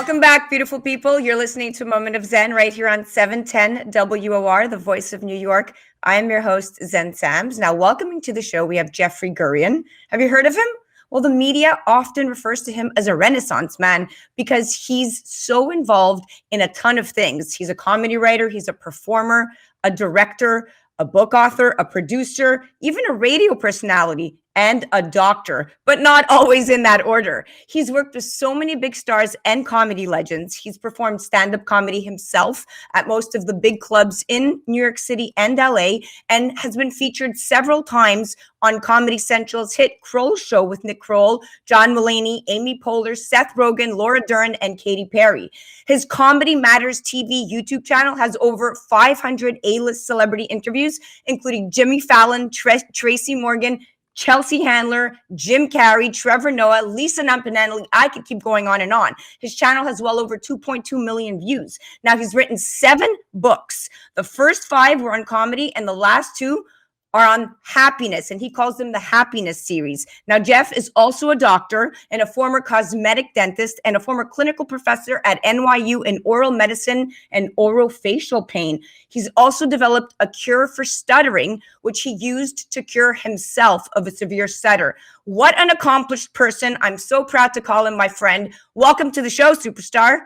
Welcome back, beautiful people. You're listening to A Moment of Xen right here on 710 WOR, the voice of New York. I am your host, Xen Sams. Now, welcoming to the show, we have Jeffrey Gurian. Have you heard of him? Well, the media often refers to him as a Renaissance man because he's so involved in a ton of things. He's a comedy writer, he's a performer, a director, a book author, a producer, even a radio personality, and a doctor, but not always in that order. He's worked with so many big stars and comedy legends. He's performed stand-up comedy himself at most of the big clubs in New York City and LA, and has been featured several times on Comedy Central's hit Kroll Show with Nick Kroll, John Mulaney, Amy Poehler, Seth Rogen, Laura Dern, and Katy Perry. His Comedy Matters TV YouTube channel has over 500 A-list celebrity interviews, including Jimmy Fallon, Tracy Morgan, Chelsea Handler, Jim Carrey, Trevor Noah, Lisa Lampanelli. I could keep going on and on. His channel has well over 2.2 million views. Now, he's written 7 books. The first 5 were on comedy, and the last 2 are on happiness, and he calls them the Happiness series. Now, Jeff is also a doctor and a former cosmetic dentist and a former clinical professor at NYU in oral medicine and orofacial pain. He's also developed a cure for stuttering, which he used to cure himself of a severe stutter. What an accomplished person. I'm so proud to call him my friend. Welcome to the show, superstar.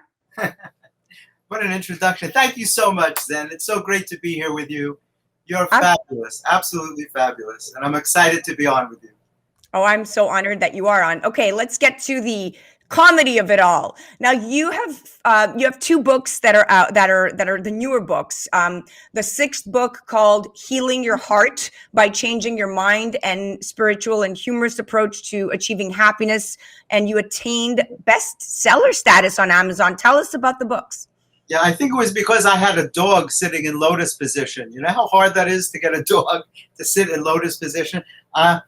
What an introduction. Thank you so much, Xen. It's so great to be here with you. You're fabulous, absolutely fabulous, and I'm excited to be on with you. Oh, I'm so honored that you are on. Okay, let's get to the comedy of it all. Now, you have 2 books that are out that are the newer books. The 6th book called Healing Your Heart by Changing Your Mind and Spiritual and Humorous Approach to Achieving Happiness, and you attained bestseller status on Amazon. Tell us about the books. Yeah, I think it was because I had a dog sitting in lotus position. You know how hard that is to get a dog to sit in lotus position? I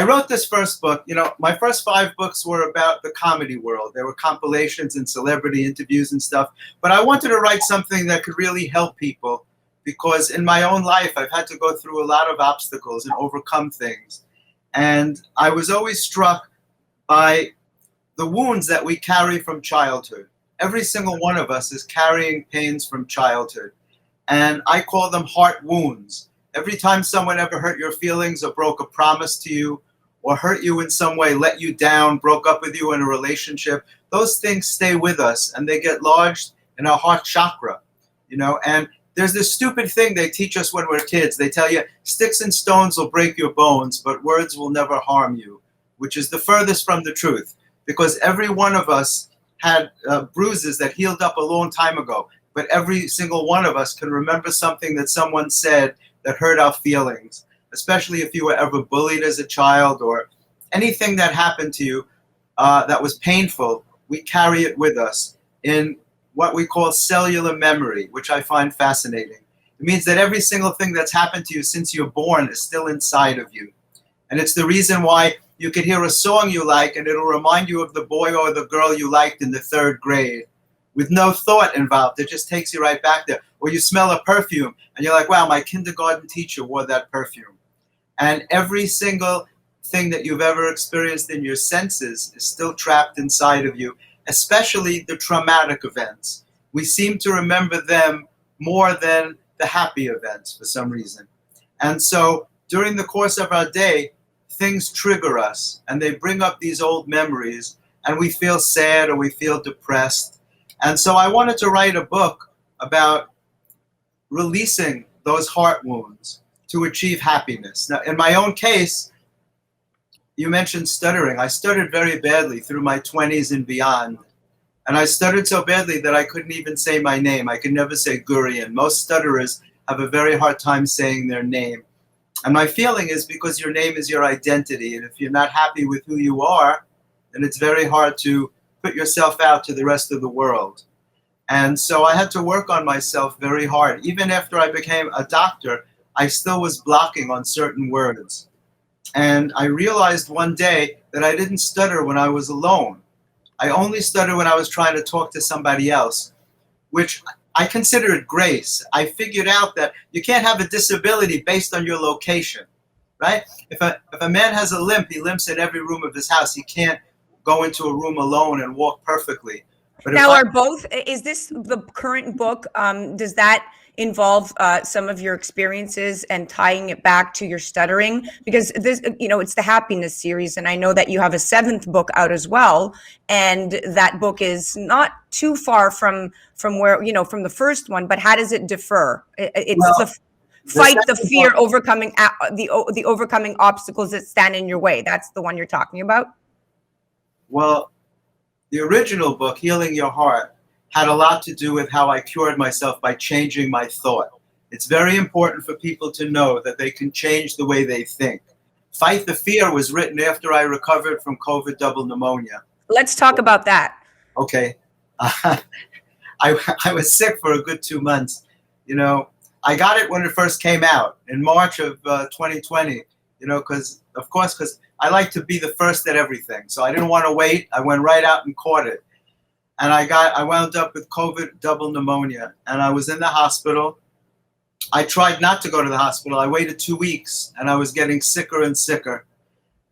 wrote this first book. You know, my first 5 books were about the comedy world. They were compilations and celebrity interviews and stuff. But I wanted to write something that could really help people because in my own life, I've had to go through a lot of obstacles and overcome things. And I was always struck by the wounds that we carry from childhood. Every single one of us is carrying pains from childhood, and I call them heart wounds. Every time someone ever hurt your feelings or broke a promise to you or hurt you in some way, let you down, broke up with you in a relationship, those things stay with us and they get lodged in our heart chakra, you know. And there's this stupid thing they teach us when we're kids. They tell you sticks and stones will break your bones, but words will never harm you, which is the furthest from the truth, because every one of us had bruises that healed up a long time ago, but every single one of us can remember something that someone said that hurt our feelings, especially if you were ever bullied as a child or anything that happened to you that was painful. We carry it with us in what we call cellular memory, which I find fascinating. It means that every single thing that's happened to you since you're born is still inside of you. And it's the reason why you could hear a song you like and it'll remind you of the boy or the girl you liked in the 3rd grade with no thought involved. It just takes you right back there. Or you smell a perfume and you're like, wow, my kindergarten teacher wore that perfume. And every single thing that you've ever experienced in your senses is still trapped inside of you, especially the traumatic events. We seem to remember them more than the happy events for some reason. And so during the course of our day, things trigger us and they bring up these old memories and we feel sad or we feel depressed. And so I wanted to write a book about releasing those heart wounds to achieve happiness. Now, in my own case, you mentioned stuttering. I stuttered very badly through my 20s and beyond. And I stuttered so badly that I couldn't even say my name. I could never say Gurian. Most stutterers have a very hard time saying their name. And my feeling is because your name is your identity, and if you're not happy with who you are, then it's very hard to put yourself out to the rest of the world. And so I had to work on myself very hard. Even after I became a doctor, I still was blocking on certain words. And I realized one day that I didn't stutter when I was alone. I only stuttered when I was trying to talk to somebody else, which I consider it grace. I figured out that you can't have a disability based on your location, right? If a man has a limp, he limps in every room of his house. He can't go into a room alone and walk perfectly. But if Now, I, is this the current book? Does that involve some of your experiences and tying it back to your stuttering? Because this, it's the happiness series, and I know that you have a seventh book out as well, and that book is not too far from where from the first one. But how does it differ? It's the well, the fight the second fear, book, overcoming the overcoming obstacles that stand in your way. That's the one you're talking about. well, the original book, Healing Your Heart, had a lot to do with how I cured myself by changing my thought. It's very important for people to know that they can change the way they think. Fight the Fear was written after I recovered from COVID double pneumonia. Let's talk about that. Okay. I was sick for a good 2 months. You know, I got it when it first came out in March of 2020, because I like to be the first at everything. So I didn't want to wait. I went right out and caught it. And I wound up with COVID double pneumonia, and I was in the hospital. I tried not to go to the hospital. I waited 2 weeks, and I was getting sicker and sicker.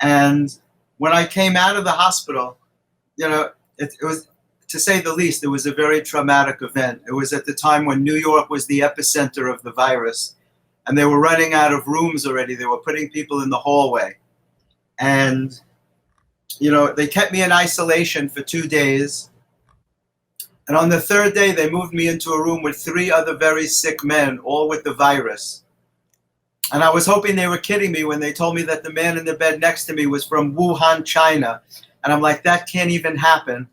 And when I came out of the hospital, it was, to say the least, it was a very traumatic event. It was at the time when New York was the epicenter of the virus, and they were running out of rooms already. They were putting people in the hallway. And, they kept me in isolation for 2 days. And on the third day, they moved me into a room with 3 other very sick men, all with the virus. And I was hoping they were kidding me when they told me that the man in the bed next to me was from Wuhan, China. And I'm like, that can't even happen.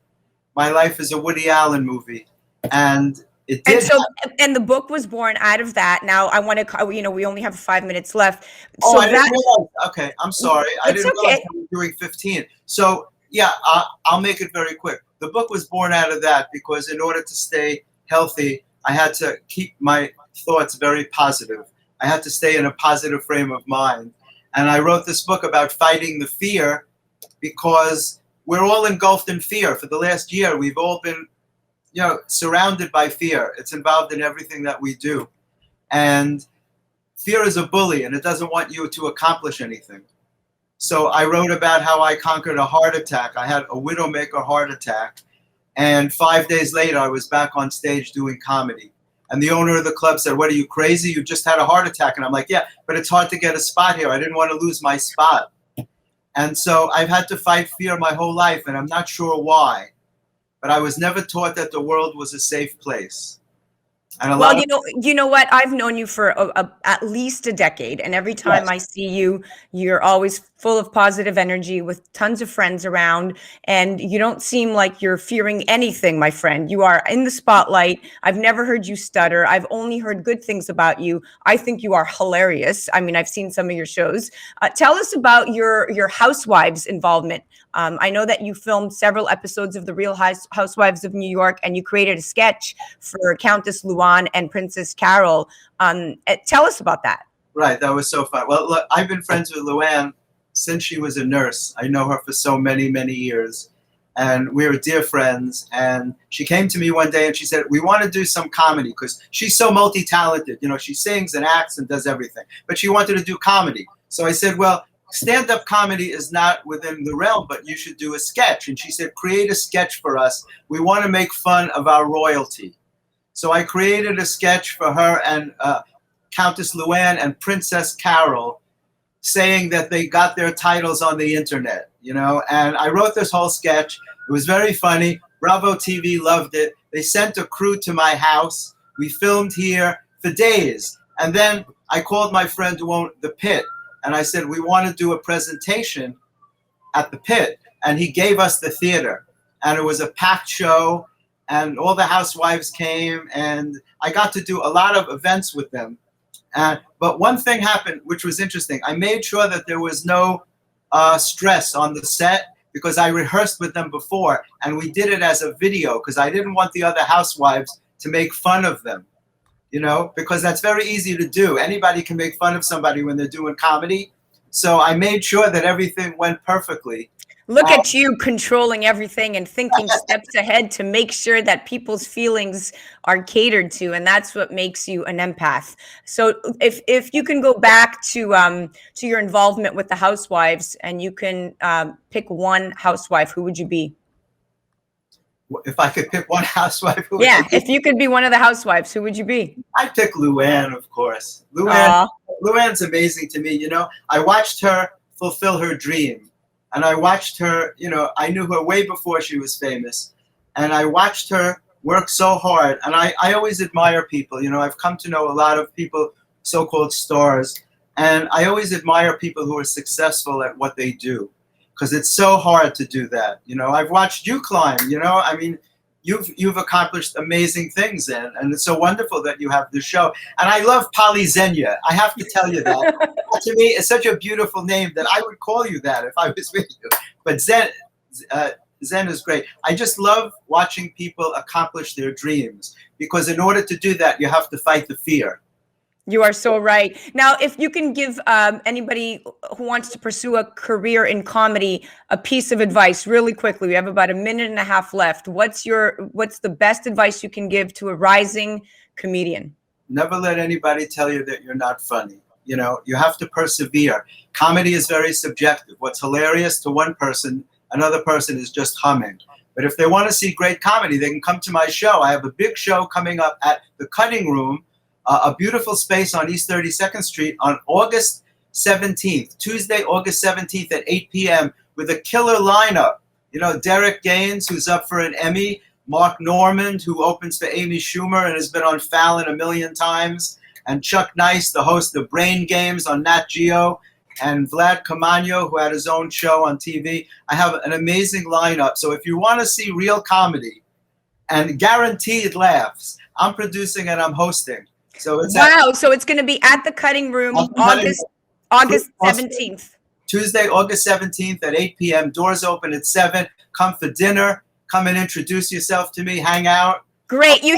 My life is a Woody Allen movie. And it did. And so, and the book was born out of that. Now, I want to, we only have 5 minutes left. Oh, So I didn't realize. Okay, I'm sorry. I It's didn't realize okay. we were doing 15. So, yeah, I'll make it very quick. The book was born out of that because in order to stay healthy, I had to keep my thoughts very positive. I had to stay in a positive frame of mind. And I wrote this book about fighting the fear because we're all engulfed in fear. For the last year, we've all been, surrounded by fear. It's involved in everything that we do. And fear is a bully, and it doesn't want you to accomplish anything. So I wrote about how I conquered a heart attack. I had a widowmaker heart attack. And 5 days later, I was back on stage doing comedy. And the owner of the club said, "What, are you crazy? You just had a heart attack." And I'm like, "Yeah, but it's hard to get a spot here. I didn't want to lose my spot." And so I've had to fight fear my whole life, and I'm not sure why. But I was never taught that the world was a safe place. And Well, you know what? I've known you for at least a decade, and every time Yes. I see you, you're always full of positive energy with tons of friends around, and you don't seem like you're fearing anything, my friend. You are in the spotlight. I've never heard you stutter. I've only heard good things about you. I think you are hilarious. I mean, I've seen some of your shows. Tell us about your Housewives involvement. I know that you filmed several episodes of The Real Housewives of New York, and you created a sketch for Countess Luan and Princess Carol. Tell us about that. Right, that was so fun. Well, look, I've been friends with Luann since she was a nurse. I know her for so many, many years. And we were dear friends. And she came to me one day and she said, "We want to do some comedy," because she's so multi-talented. She sings and acts and does everything. But she wanted to do comedy. So I said, "Well, stand-up comedy is not within the realm, but you should do a sketch." And she said, "Create a sketch for us. We want to make fun of our royalty." So I created a sketch for her and Countess Luann and Princess Carol, saying that they got their titles on the internet, and I wrote this whole sketch. It was very funny. Bravo TV loved it. They sent a crew to my house. We filmed here for days. And then I called my friend who owned the Pit, and I said, "We want to do a presentation at the Pit." And he gave us the theater. And it was a packed show, and all the housewives came, and I got to do a lot of events with them. But one thing happened, which was interesting. I made sure that there was no stress on the set because I rehearsed with them before, and we did it as a video because I didn't want the other housewives to make fun of them, because that's very easy to do. Anybody can make fun of somebody when they're doing comedy. So I made sure that everything went perfectly. Look at you controlling everything and thinking steps ahead to make sure that people's feelings are catered to, and that's what makes you an empath. So, if you can go back to your involvement with the housewives, and you can pick one housewife, who would you be? If I could pick one housewife, who would Yeah, I if you could be one of the housewives, who would you be? I'd pick Luann, of course. Aw. Luann's amazing to me. You know, I watched her fulfill her dream, and I watched her. You know, I knew her way before she was famous, and I watched her work so hard. And I always admire people. You know, I've come to know a lot of people, so-called stars, and I always admire people who are successful at what they do, because it's so hard to do that. You know, I've watched you climb. You know, I mean, you've accomplished amazing things, and it's so wonderful that you have this show. And I love Polyxenia. I have to tell you that. To me, it's such a beautiful name that I would call you that if I was with you. But Xen is great. I just love watching people accomplish their dreams, because in order to do that, you have to fight the fear. You are so right. Now, if you can give anybody who wants to pursue a career in comedy a piece of advice really quickly, we have about a minute and a half left. What's the best advice you can give to a rising comedian? Never let anybody tell you that you're not funny. You know, you have to persevere. Comedy is very subjective. What's hilarious to one person, another person is just humming. But if they want to see great comedy, they can come to my show. I have a big show coming up at the Cutting Room, a beautiful space on East 32nd Street on August 17th, Tuesday, August 17th at 8 p.m. with a killer lineup. You know, Derek Gaines, who's up for an Emmy, Mark Normand, who opens for Amy Schumer and has been on Fallon a million times, and Chuck Nice, the host of Brain Games on Nat Geo, and Vlad Camanyo, who had his own show on TV. I have an amazing lineup. So if you want to see real comedy and guaranteed laughs, I'm producing and I'm hosting. So it's so it's going to be at the Cutting Room, August 17th. Tuesday, August 17th at 8 p.m. Doors open at 7. Come for dinner. Come and introduce yourself to me. Hang out. Great. You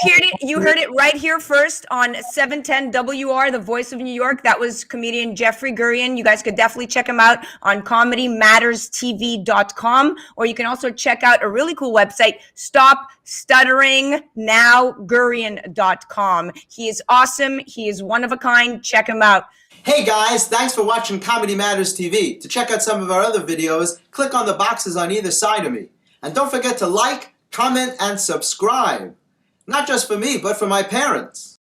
heard it right here first on 710 WR, the voice of New York. That was comedian Jeffrey Gurian. You guys could definitely check him out on comedymatterstv.com, or you can also check out a really cool website, stopstutteringNowGurian.com. He is awesome. He is one of a kind. Check him out. Hey guys, thanks for watching Comedy Matters TV. To check out some of our other videos, click on the boxes on either side of me. And don't forget to like, comment, and subscribe. Not just for me, but for my parents.